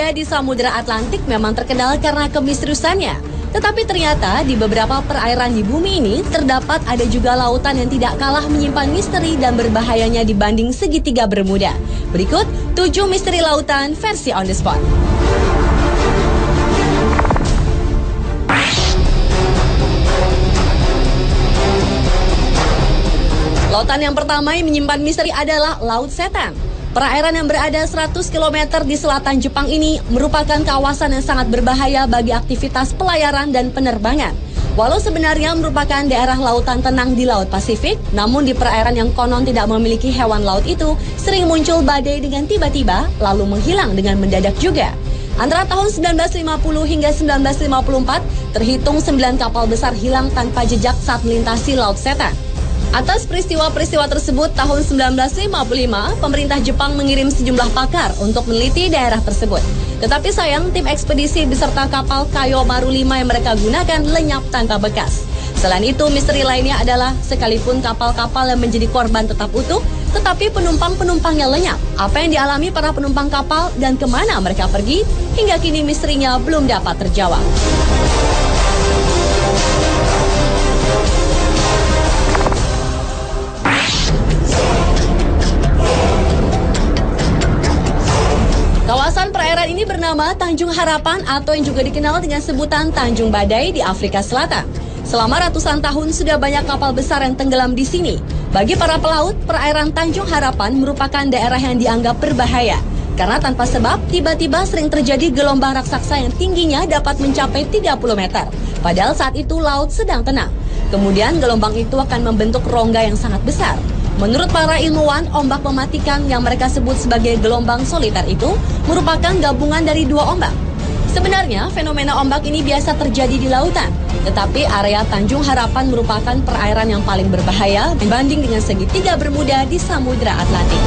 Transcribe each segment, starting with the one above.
bermuda di Samudra Atlantik memang terkenal karena kemisteriusannya. Tetapi ternyata di beberapa perairan di bumi ini terdapat ada juga lautan yang tidak kalah menyimpan misteri dan berbahayanya dibanding segitiga Bermuda. Berikut 7 misteri lautan versi on the spot. Lautan yang pertama yang menyimpan misteri adalah Laut Setan. Perairan yang berada 100 km di selatan Jepang ini merupakan kawasan yang sangat berbahaya bagi aktivitas pelayaran dan penerbangan. Walau sebenarnya merupakan daerah lautan tenang di Laut Pasifik, namun di perairan yang konon tidak memiliki hewan laut itu sering muncul badai dengan tiba-tiba lalu menghilang dengan mendadak juga. Antara tahun 1950 hingga 1954, terhitung 9 kapal besar hilang tanpa jejak saat melintasi Laut Setan. Atas peristiwa-peristiwa tersebut, tahun 1955, pemerintah Jepang mengirim sejumlah pakar untuk meneliti daerah tersebut. Tetapi sayang, tim ekspedisi beserta kapal Kayo Maru 5 yang mereka gunakan lenyap tanpa bekas. Selain itu, misteri lainnya adalah sekalipun kapal-kapal yang menjadi korban tetap utuh, tetapi penumpang-penumpangnya lenyap. Apa yang dialami para penumpang kapal dan kemana mereka pergi, hingga kini misterinya belum dapat terjawab. Kawasan perairan ini bernama Tanjung Harapan atau yang juga dikenal dengan sebutan Tanjung Badai di Afrika Selatan. Selama ratusan tahun sudah banyak kapal besar yang tenggelam di sini. Bagi para pelaut, perairan Tanjung Harapan merupakan daerah yang dianggap berbahaya. Karena tanpa sebab, tiba-tiba sering terjadi gelombang raksasa yang tingginya dapat mencapai 30 meter. Padahal saat itu laut sedang tenang. Kemudian gelombang itu akan membentuk rongga yang sangat besar. Menurut para ilmuwan, ombak mematikan yang mereka sebut sebagai gelombang soliter itu merupakan gabungan dari 2 ombak. Sebenarnya, fenomena ombak ini biasa terjadi di lautan. Tetapi area Tanjung Harapan merupakan perairan yang paling berbahaya dibanding dengan segitiga Bermuda di Samudra Atlantik.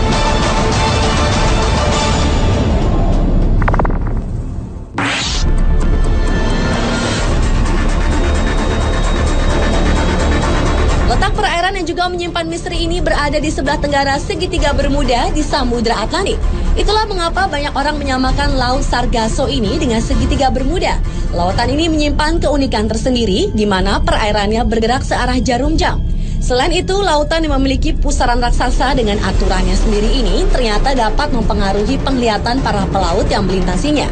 Letak perairan yang juga menyimpan misteri ini berada di sebelah tenggara segitiga Bermuda di Samudra Atlantik. Itulah mengapa banyak orang menyamakan Laut Sargasso ini dengan segitiga Bermuda. Lautan ini menyimpan keunikan tersendiri di mana perairannya bergerak searah jarum jam. Selain itu, lautan yang memiliki pusaran raksasa dengan aturannya sendiri ini ternyata dapat mempengaruhi penglihatan para pelaut yang melintasinya.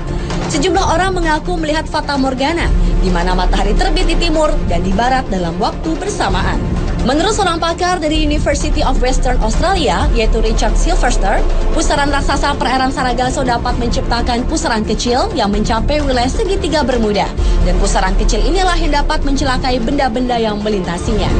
Sejumlah orang mengaku melihat fata morgana, di mana matahari terbit di timur dan di barat dalam waktu bersamaan. Menurut seorang pakar dari University of Western Australia, yaitu Richard Silverster, pusaran raksasa perairan Sargasso dapat menciptakan pusaran kecil yang mencapai wilayah segitiga Bermuda. Dan pusaran kecil inilah yang dapat mencelakai benda-benda yang melintasinya.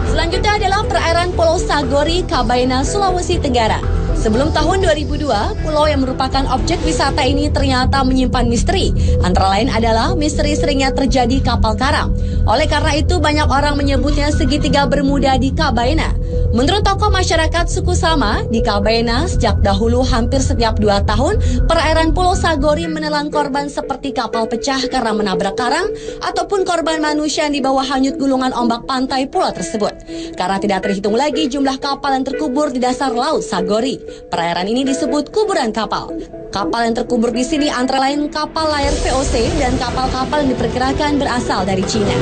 Selanjutnya adalah perairan Pulau Sagori, Kabaina, Sulawesi Tenggara. Sebelum tahun 2002, pulau yang merupakan objek wisata ini ternyata menyimpan misteri. Antara lain adalah misteri seringnya terjadi kapal karam. Oleh karena itu, banyak orang menyebutnya segitiga Bermuda di Kabaina. Menurut tokoh masyarakat suku Sama, di Kabaina sejak dahulu hampir setiap 2 tahun, perairan Pulau Sagori menelan korban seperti kapal pecah karena menabrak karang, ataupun korban manusia yang dibawa hanyut gulungan ombak pantai pulau tersebut. Karena tidak terhitung lagi jumlah kapal yang terkubur di dasar Laut Sagori. Perairan ini disebut kuburan kapal. Kapal yang terkubur di sini antara lain kapal layar VOC dan kapal-kapal yang diperkirakan berasal dari Cina.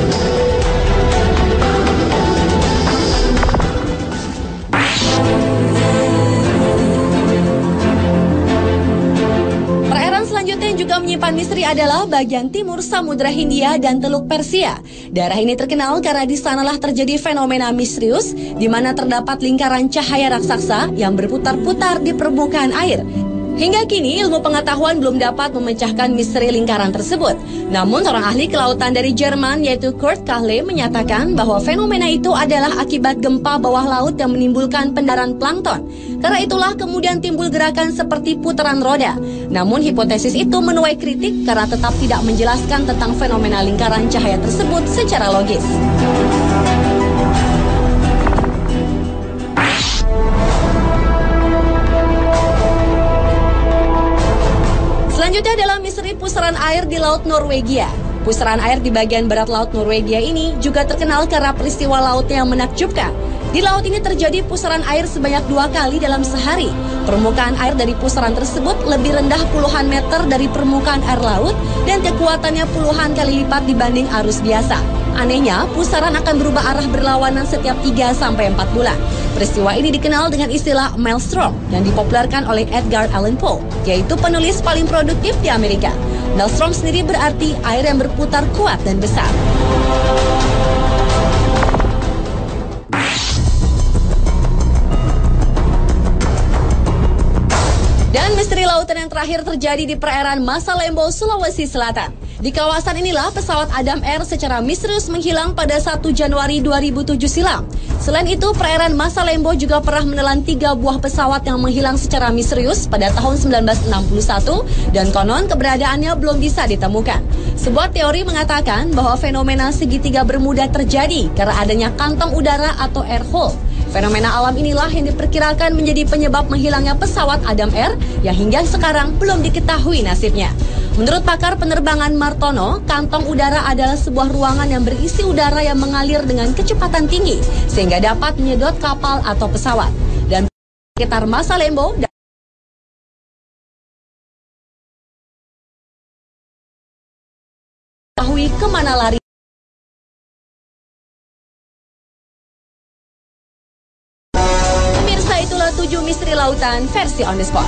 Perairan selanjutnya yang juga menyimpan misteri adalah bagian timur Samudra Hindia dan Teluk Persia. Daerah ini terkenal karena di sanalah terjadi fenomena misterius di mana terdapat lingkaran cahaya raksasa yang berputar-putar di permukaan air. Hingga kini ilmu pengetahuan belum dapat memecahkan misteri lingkaran tersebut. Namun seorang ahli kelautan dari Jerman yaitu Kurt Kahle menyatakan bahwa fenomena itu adalah akibat gempa bawah laut yang menimbulkan pendaran plankton. Karena itulah kemudian timbul gerakan seperti putaran roda. Namun hipotesis itu menuai kritik karena tetap tidak menjelaskan tentang fenomena lingkaran cahaya tersebut secara logis. Selanjutnya adalah misteri pusaran air di Laut Norwegia. Pusaran air di bagian barat laut Norwegia ini juga terkenal karena peristiwa lautnya yang menakjubkan. Di laut ini terjadi pusaran air sebanyak 2 kali dalam sehari. Permukaan air dari pusaran tersebut lebih rendah puluhan meter dari permukaan air laut dan kekuatannya puluhan kali lipat dibanding arus biasa. Anehnya, pusaran akan berubah arah berlawanan setiap 3-4 bulan. Peristiwa ini dikenal dengan istilah maelstrom yang dipopulerkan oleh Edgar Allan Poe, yaitu penulis paling produktif di Amerika. Maelstrom sendiri berarti air yang berputar kuat dan besar. Dan misteri lautan yang terakhir terjadi di perairan Masalembo, Sulawesi Selatan. Di kawasan inilah pesawat Adam Air secara misterius menghilang pada 1 Januari 2007 silam. Selain itu, perairan Masalembo juga pernah menelan 3 buah pesawat yang menghilang secara misterius pada tahun 1961 dan konon keberadaannya belum bisa ditemukan. Sebuah teori mengatakan bahwa fenomena segitiga Bermuda terjadi karena adanya kantong udara atau air hole. Fenomena alam inilah yang diperkirakan menjadi penyebab menghilangnya pesawat Adam Air yang hingga sekarang belum diketahui nasibnya. Menurut pakar penerbangan Martono, kantong udara adalah sebuah ruangan yang berisi udara yang mengalir dengan kecepatan tinggi sehingga dapat menyedot kapal atau pesawat. Dan sekitar Masalembo diketahui kemana lari. Pemirsa, itulah 7 misteri lautan versi On The Spot.